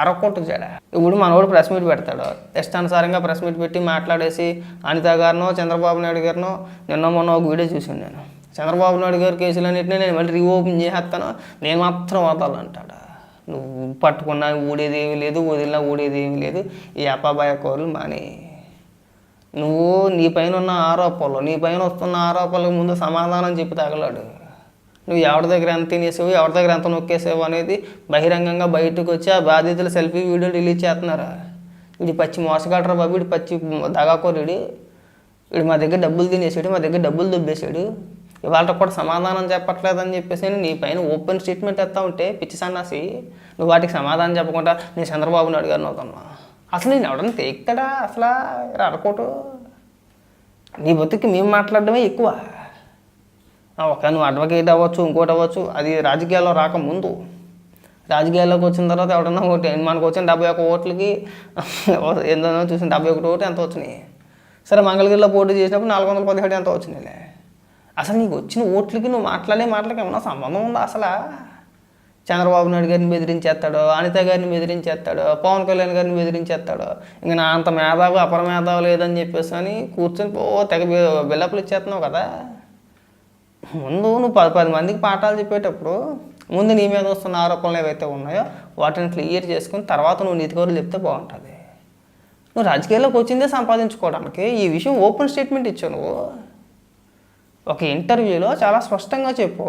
అరకొట్టు చెడ. ఇప్పుడు మనోడు ప్రెస్ మీట్ పెడతాడు, ఇష్టానుసారంగా ప్రెస్ మీట్ పెట్టి మాట్లాడేసి అనిత గారినో చంద్రబాబు నాయుడు గారినో నిన్న మొన్న ఒక వీడియో చూసాను నేను. చంద్రబాబు నాయుడు గారి కేసులన్నింటినీ నేను మళ్ళీ రీఓపెన్ చేసేస్తాను, నేను మాత్రం వదలంటాడు. నువ్వు పట్టుకున్నా ఊడేది ఏమీ లేదు, వదిలినా ఊడేది ఏమీ లేదు. ఈ అపాబాయ కోరులు మాని. నువ్వు నీ పైన ఉన్న ఆరోపణలు, నీ పైన వస్తున్న ఆరోపణలకు ముందు సమాధానం చెప్పి తగలాడు. నువ్వు ఎవరి దగ్గర ఎంత తినేసావు, ఎవరి దగ్గర ఎంత నొక్కేసావు అనేది బహిరంగంగా బయటకు వచ్చి ఆ బాధితులు సెల్ఫీ వీడియోలు రిలీజ్ చేస్తున్నారు. వీడి పచ్చి మోసగాడరా బాబు, వీడి పచ్చి దగాకోరుడు, వీడు మా దగ్గర డబ్బులు తినేసాడు, మా దగ్గర డబ్బులు దుబ్బేశాడు, ఇవాళ కూడా సమాధానం చెప్పట్లేదని చెప్పేసి నీ పైన ఓపెన్ స్టేట్మెంట్ ఎత్తా ఉంటే పిచ్చి సన్నాసి, నువ్వు వాటికి సమాధానం చెప్పకుండా నేను చంద్రబాబు నాయుడు గారిని అవుతున్నా. అసలు నేను ఎవడన్నా తేక్తాడా అసలు అడకోటు? నీ బతుకి మేము మాట్లాడడమే ఎక్కువ. ఒక నువ్వు అడ్వకేట్ అవ్వచ్చు, ఇంకోటి అవ్వచ్చు, అది రాజకీయాల్లో రాకముందు. రాజకీయాల్లోకి వచ్చిన తర్వాత ఎవడన్నా ఓటు, మనకు వచ్చిన 71 ఓట్లకి ఏందో చూసిన 71 ఓటు ఎంత వచ్చినాయి. సరే మంగళగిరిలో పోటీ చేసినప్పుడు 417 ఎంత వచ్చినాయిలే. అసలు నీకు వచ్చిన ఓట్లకి నువ్వు మాట్లాడే మాటలకి ఏమన్నా సంబంధం ఉందా అసలు? చంద్రబాబు నాయుడు గారిని బెదిరించేస్తాడు, అనిత గారిని బెదిరించేస్తాడు, పవన్ కళ్యాణ్ గారిని బెదిరించేస్తాడు. ఇంకా నా అంత మేధావు అపర మేధావు లేదని చెప్పేసి అని కూర్చొని తెగ బిల్డప్లు ఇచ్చేస్తున్నావు కదా. ముందు నువ్వు 10 మందికి పాఠాలు చెప్పేటప్పుడు ముందు నీ మీద వస్తున్న ఆరోపణలు ఏవైతే ఉన్నాయో వాటిని క్లియర్ చేసుకుని తర్వాత నువ్వు నీతి కౌరులు చెప్తే బాగుంటుంది. నువ్వు రాజకీయాల్లోకి వచ్చిందే సంపాదించుకోవడానికి. ఈ విషయం ఓపెన్ స్టేట్మెంట్ ఇచ్చావు. నువ్వు ఒక ఇంటర్వ్యూలో చాలా స్పష్టంగా చెప్పు,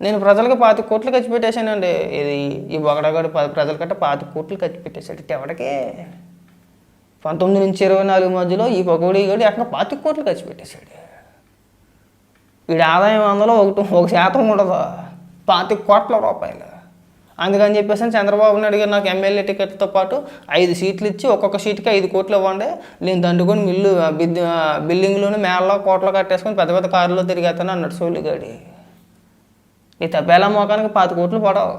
నేను ప్రజలకు 25 కోట్లు ఖర్చు పెట్టేశానండి. ఇది ఈ ఒకడగాడు ప్రజల కంటే 25 కోట్లు ఖర్చు పెట్టేశాడు. ఎవడికి 19 నుంచి 24 మధ్యలో ఈ పొగోడిగాడు ఎక్కడ 25 కోట్లు ఖర్చు పెట్టేశాడు. వీడి ఆదాయం అందులో 1% ఉండదు, 25 కోట్ల రూపాయలు. అందుకని చెప్పేసి చంద్రబాబు నాయుడు గారు నాకు ఎమ్మెల్యే టికెట్తో పాటు 5 సీట్లు ఇచ్చి ఒక్కొక్క సీట్కి 5 కోట్లు ఇవ్వండి, నేను దండుకొని బిల్డింగ్లోని మేళ్ళలో కోట్లు కట్టేసుకొని పెద్ద పెద్ద కారులో తిరిగేస్తాను అన్నాడు సోలిగాడి. నీ తప్పేలా మోకానికి 25 కోట్లు పడవు.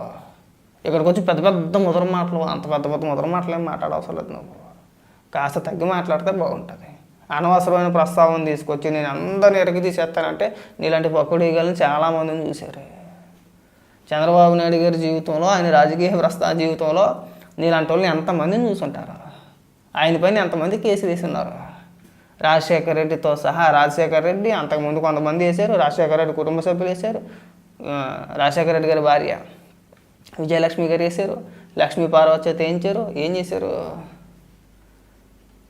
ఇక్కడికి వచ్చి పెద్ద పెద్ద ముదర మాటలు, అంత పెద్ద పెద్ద ముదర మాటలు ఏం మాట్లాడవసరం లేదు. నువ్వు కాస్త తగ్గి మాట్లాడితే బాగుంటుంది. అనవసరమైన ప్రస్తావన తీసుకొచ్చి నేను అందరిని ఎరగి తీసేస్తానంటే నీలాంటి పకోడీగాలని చాలామందిని చూశారు. చంద్రబాబు నాయుడు గారి జీవితంలో, ఆయన రాజకీయ జీవితంలో నీలాంటి వాళ్ళని ఎంతమందిని చూసుంటారు. ఆయన పైన ఎంతమంది కేసులు వేసున్నారు. రాజశేఖర రెడ్డితో సహా. రాజశేఖర రెడ్డి అంతకుముందు కొంతమంది వేశారు, రాజశేఖర రెడ్డి కుటుంబ సభ్యులు వేశారు, రాజశేఖర రెడ్డి గారి భార్య విజయలక్ష్మి గారు వేశారు, లక్ష్మీ పార్వతి చేత వేయించారు. ఏం చేశారు?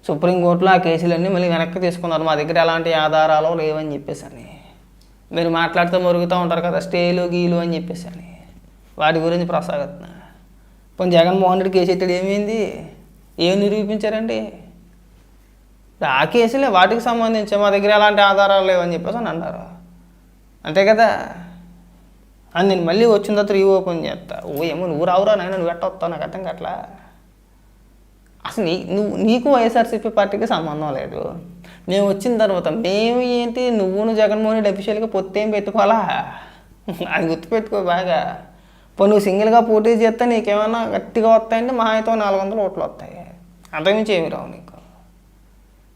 సుప్రీంకోర్టులో ఆ కేసులన్నీ మళ్ళీ వెనక్కి తీసుకున్నారు. మా దగ్గర ఎలాంటి ఆధారాలు లేవని చెప్పేసి అని. మీరు మాట్లాడితే మురుగుతూ ఉంటారు కదా, స్టేలు గీలు అని చెప్పేసి అని. వాటి గురించి ప్రసాగత్న పోనీ జగన్మోహన్ రెడ్డి కేసు ఎత్తాడు, ఏమైంది? ఏం నిరూపించారండి? ఆ కేసులే వాటికి సంబంధించి మా దగ్గర ఎలాంటి ఆధారాలు లేవని చెప్పేసి అని అన్నారు. అంతే కదా. అని నేను మళ్ళీ వచ్చిన తర్వాత రీఓపెన్ చేస్తా. ఏమో నువ్వు రావురా నాయన, నువ్వు ఎట్ట వస్తావు నాకు అర్థం కావట్లా. అసలు నీకు వైఎస్ఆర్సీపీ పార్టీకి సంబంధం లేదు. మేము వచ్చిన తర్వాత మేము ఏంటి, నువ్వును జగన్మోహన్ రెడ్డి అఫీషియల్గా పొత్తేం పెట్టుకోవాలా? అది గుర్తుపెట్టుకో బాగా. ఇప్పుడు నువ్వు సింగిల్గా పోటీ చేస్తే నీకేమన్నా గట్టిగా వస్తాయంటే మహా అయితే 400 ఓట్లు వస్తాయి, అంతకుమించి ఏమి రావు నీకు.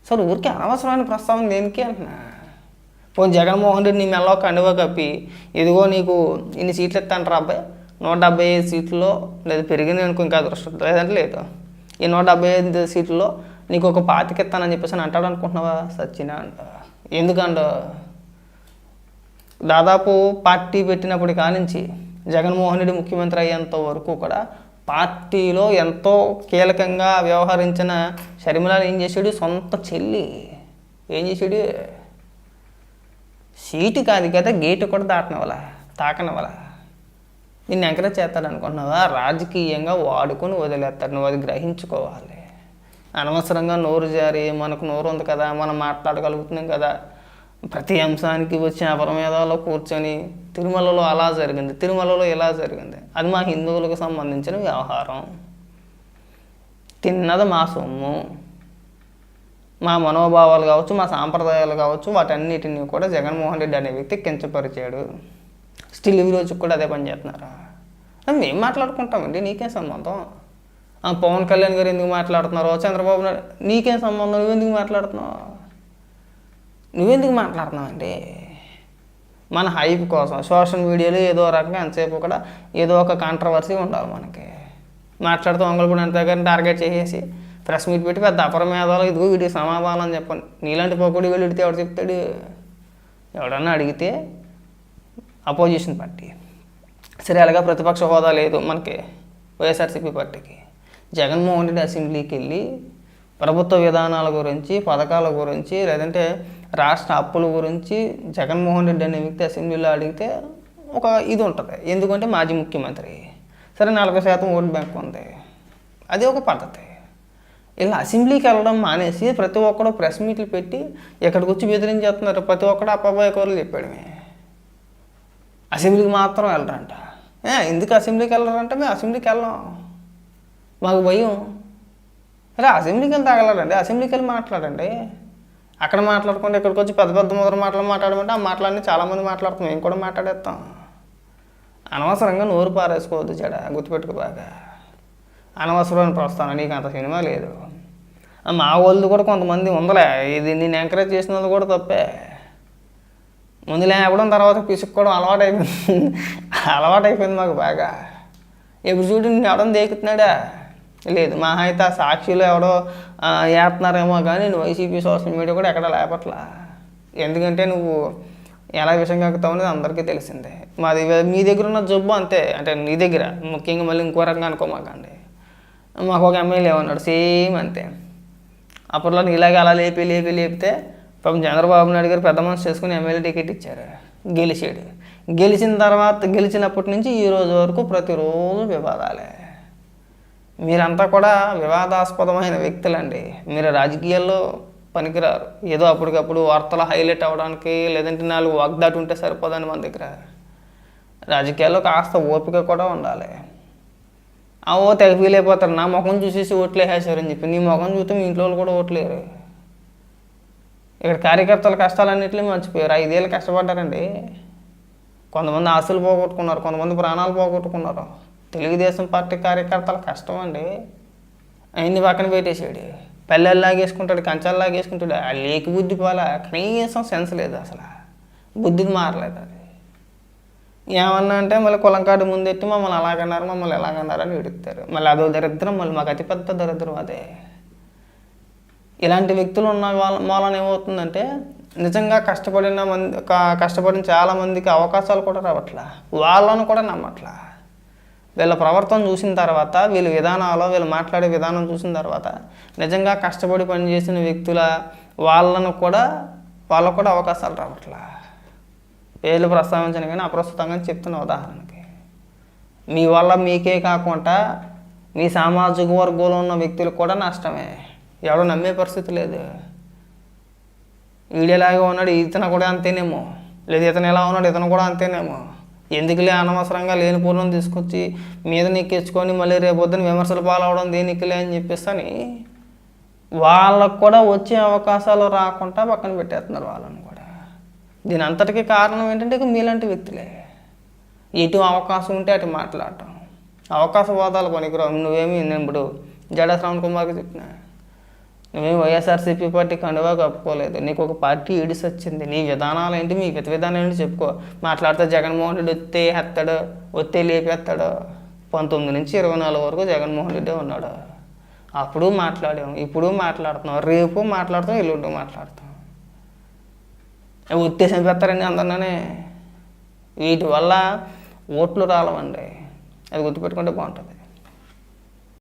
సో ఊరికి అనవసరమైన ప్రస్తావన దేనికి అంటున్నా. పోనీ జగన్మోహన్ రెడ్డి నీ మెల్లో కండువా కప్పి ఇదిగో నీకు ఇన్ని సీట్లు ఇస్తాంటారు అబ్బాయి, 175 సీట్లలో లేదు పెరిగింది అనుకో ఇంకా అదృష్టం, లేదంటే లేదు, ఈ 175 సీట్లలో నీకు ఒక 25 ఇస్తానని చెప్పేసి అని అంటాడు అనుకుంటున్నావా? సచ్చినా అంట. ఎందుకంట దాదాపు పార్టీ పెట్టినప్పటి కానించి జగన్మోహన్ రెడ్డి ముఖ్యమంత్రి అయ్యేంత వరకు కూడా పార్టీలో ఎంతో కీలకంగా వ్యవహరించిన షర్మిలాని ఏం చేశాడు? సొంత చెల్లి ఏం చేశాడు? సీటు కాదు కదా, గేటు కూడా తాకనివ్వాల. నిన్ను ఎంకరేజ్ చేస్తాడు అనుకుంటున్నావా? రాజకీయంగా వాడుకొని వదిలేస్తాడు. నువ్వు అది గ్రహించుకోవాలి. అనవసరంగా నోరు జారి మనకు నోరు ఉంది కదా, మనం మాట్లాడగలుగుతున్నాం కదా, ప్రతి అంశానికి వచ్చి అపరమేధాలో కూర్చొని తిరుమలలో అలా జరిగింది, తిరుమలలో ఇలా జరిగింది, అది మా హిందువులకు సంబంధించిన వ్యవహారం, తిన్నది మా సొమ్ము, మా మనోభావాలు కావచ్చు, మా సాంప్రదాయాలు కావచ్చు, వాటన్నిటిని కూడా జగన్మోహన్ రెడ్డి అనే వ్యక్తి కించపరిచాడు. స్టిల్ ఈ రోజుకి కూడా అదే పని చేస్తున్నారా? మేము మాట్లాడుకుంటామండి, నీకేం సంబంధం? పవన్ కళ్యాణ్ గారు ఎందుకు మాట్లాడుతున్నారో, చంద్రబాబు నాయుడు నీకేం సంబంధం? నువ్వెందుకు మాట్లాడుతున్నావు అండి? మన హైప్ కోసం సోషల్ మీడియాలో ఏదో రకంగా ఎంతసేపు కూడా ఏదో ఒక కాంట్రవర్సీ ఉండాలి మనకి. మాట్లాడుతూ వంగలపూడి అనిత గారిని టార్గెట్ చేసేసి ప్రెస్ మీట్ పెట్టి పెద్ద అపరమేధాలు ఇదిగో వీడికి సమాధానం అని చెప్పండి. నీలాంటి పొక్కుడు వీళ్ళు ఎడితే ఎవడు చెప్తాడు? ఎవడన్నా అడిగితే అపోజిషన్ పార్టీ. సరే, అలాగా ప్రతిపక్ష హోదా లేదు మనకి వైఎస్ఆర్సీపీ పార్టీకి. జగన్మోహన్ రెడ్డి అసెంబ్లీకి వెళ్ళి ప్రభుత్వ విధానాల గురించి, పథకాల గురించి, లేదంటే రాష్ట్ర అప్పుల గురించి జగన్మోహన్ రెడ్డి అనే వ్యక్తి అసెంబ్లీలో అడిగితే ఒక ఇది ఉంటుంది. ఎందుకంటే మాజీ ముఖ్యమంత్రి. సరే, 40% ఓటు బ్యాంక్ ఉంది, అది ఒక పద్ధతి. ఇలా అసెంబ్లీకి వెళ్ళడం మానేసి ప్రతి ఒక్కడు ప్రెస్ మీట్లు పెట్టి ఎక్కడికి వచ్చి బెదిరించేస్తున్నారు. ప్రతి ఒక్కడు అబ్బాయి కూరలు చెప్పాడమే. అసెంబ్లీకి మాత్రం వెళ్ళరంట. ఎందుకు అసెంబ్లీకి వెళ్ళరంటే మేము అసెంబ్లీకి వెళ్ళాం, మాకు భయం. అరే, అసెంబ్లీకి వెళ్ళి తగలరండి, అసెంబ్లీకి వెళ్ళి మాట్లాడండి. అక్కడ మాట్లాడుకుంటే ఇక్కడికి వచ్చి పెద్ద పెద్ద ముద్ర మాట్లాడమంటే ఆ మాటలన్నీ చాలామంది మాట్లాడుతాం, మేము కూడా మాట్లాడేస్తాం. అనవసరంగా నోరు పారేసుకోవద్దు జడ, గుర్తుపెట్టుకు బాగా. అనవసరమైన ప్రస్తావన, నీకు అంత సినిమా లేదు. మా వాళ్ళు కూడా కొంతమంది ఉందలే, ఇది నేను ఎంకరేజ్ చేసినది కూడా తప్పే. ముందు లేపడం తర్వాత పిసుక్కోవడం అలవాటైపోయింది మాకు బాగా. ఎప్పుడు చూడు నేను ఎవడని దేకుతున్నాడా? లేదు, మా అయితే ఆ సాక్షిలో ఎవడో వేస్తున్నారేమో కానీ నువ్వు వైసీపీ సోషల్ మీడియా కూడా ఎక్కడ లేపట్లా. ఎందుకంటే నువ్వు ఎలా విషయం కక్కుతావు అనేది అందరికీ తెలిసిందే. మాది మీ దగ్గర ఉన్న జబ్బు అంతే, అంటే నీ దగ్గర ముఖ్యంగా. మళ్ళీ ఇంకో రకంగా అనుకోమాకండి. మాకు ఒక ఎమ్మెల్యే ఉన్నాడు, సేమ్ అంతే. అప్పట్లో ఇలాగే అలా లేపితే పాపం చంద్రబాబు నాయుడు గారు పెద్ద మనసు చేసుకుని ఎమ్మెల్యే టికెట్ ఇచ్చారు, గెలిచాడు. గెలిచినప్పటి నుంచి ఈ రోజు వరకు ప్రతిరోజు వివాదాలే. మీరంతా కూడా వివాదాస్పదమైన వ్యక్తులండి. మీరు రాజకీయాల్లో పనికిరారు. ఏదో అప్పటికప్పుడు వార్తలు హైలైట్ అవ్వడానికి, లేదంటే 4 వాగ్దాటి ఉంటే సరిపోదండి మన దగ్గర. రాజకీయాల్లో కాస్త ఓపిక కూడా ఉండాలి. తెగ ఫీల్ అయిపోతారు, నా ముఖం చూసేసి ఓట్లు వేసేసారని చెప్పి. నీ ముఖం చూస్తే మీ ఇంట్లో కూడా ఓట్లేరు. ఇక్కడ కార్యకర్తల కష్టాలన్నింటినీ మర్చిపోయారు. 5 ఏళ్ళు కష్టపడ్డారండి. కొంతమంది ఆస్తులు పోగొట్టుకున్నారు, కొంతమంది ప్రాణాలు పోగొట్టుకున్నారు. తెలుగుదేశం పార్టీ కార్యకర్తల కష్టం అండి. ఆయన్ని పక్కన పెట్టేసాడు, పల్లెలు లాగేసుకుంటాడు, కంచాలు లాగేసుకుంటాడు. ఆ లేకి బుద్ధి పోలా, కనీసం సెన్స్ లేదు, అసలు బుద్ధికి మారలేదు. అది ఏమన్నా అంటే మళ్ళీ కులం కాడు ముందెట్టి మమ్మల్ని అలాగన్నారు, మమ్మల్ని ఎలాగన్నారు అని విడుతారు. మళ్ళీ అదో దరిద్రం, మళ్ళీ మాకు అతిపెద్ద దరిద్రం అదే. ఇలాంటి వ్యక్తులు ఉన్న మూలన ఏమవుతుందంటే నిజంగా కష్టపడిన చాలామందికి అవకాశాలు కూడా రావట్లా, వాళ్ళను కూడా నమ్మట్లా. వీళ్ళ ప్రవర్తన చూసిన తర్వాత, వీళ్ళ విధానాలు, వీళ్ళు మాట్లాడే విధానం చూసిన తర్వాత నిజంగా కష్టపడి పనిచేసిన వ్యక్తుల వాళ్ళకు కూడా అవకాశాలు రావట్లా. పేర్లు ప్రస్తావించను కానీ అప్రస్తుతంగా చెప్తున్న ఉదాహరణకి. మీ వల్ల మీకే కాకుండా మీ సామాజిక వర్గంలో ఉన్న వ్యక్తులకు కూడా నష్టమే. ఎవడో నమ్మే పరిస్థితి లేదు. వీడియోలాగా ఉన్నాడు, ఇతను కూడా అంతేనేమో, లేదు ఇతను ఎలా ఉన్నాడు ఇతను కూడా అంతేనేమో. ఎందుకులే అనవసరంగా లేని పూర్వం తీసుకొచ్చి మీద నెక్కించుకొని మళ్ళీ రేపొద్దున విమర్శలు పాలవడం దేనికిలే అని చెప్పేసి వాళ్ళకు కూడా వచ్చే అవకాశాలు రాకుండా పక్కన పెట్టేస్తున్నారు వాళ్ళని కూడా. దీని అంతటికీ కారణం ఏంటంటే ఇక మీలాంటి వ్యక్తులే. ఎటు అవకాశం ఉంటే అటు మాట్లాడటం, అవకాశవాదాలు పనికిరావు. నేను ఇప్పుడు జడా శ్రవణ్ కుమార్కి చెప్పిన, నువ్వేం వైఎస్ఆర్సీపీ పార్టీ కండువా కప్పుకోలేదు, నీకు ఒక పార్టీ ఈడిసి వచ్చింది, నీ విధానాలు ఏంటి, మీ విధానం ఏంటి చెప్పుకో. మాట్లాడితే జగన్మోహన్ రెడ్డి వస్తే లేపేస్తాడు. 19 నుంచి 24 వరకు జగన్మోహన్ రెడ్డి ఉన్నాడు. అప్పుడు మాట్లాడాము, ఇప్పుడు మాట్లాడుతున్నాం, రేపు మాట్లాడుతాం, ఎల్లుండి మాట్లాడతాం. ఉద్దేశం పెడతారండి అందరినే. వీటి వల్ల ఓట్లు రాలవండి, అది గుర్తుపెట్టుకుంటే బాగుంటుంది.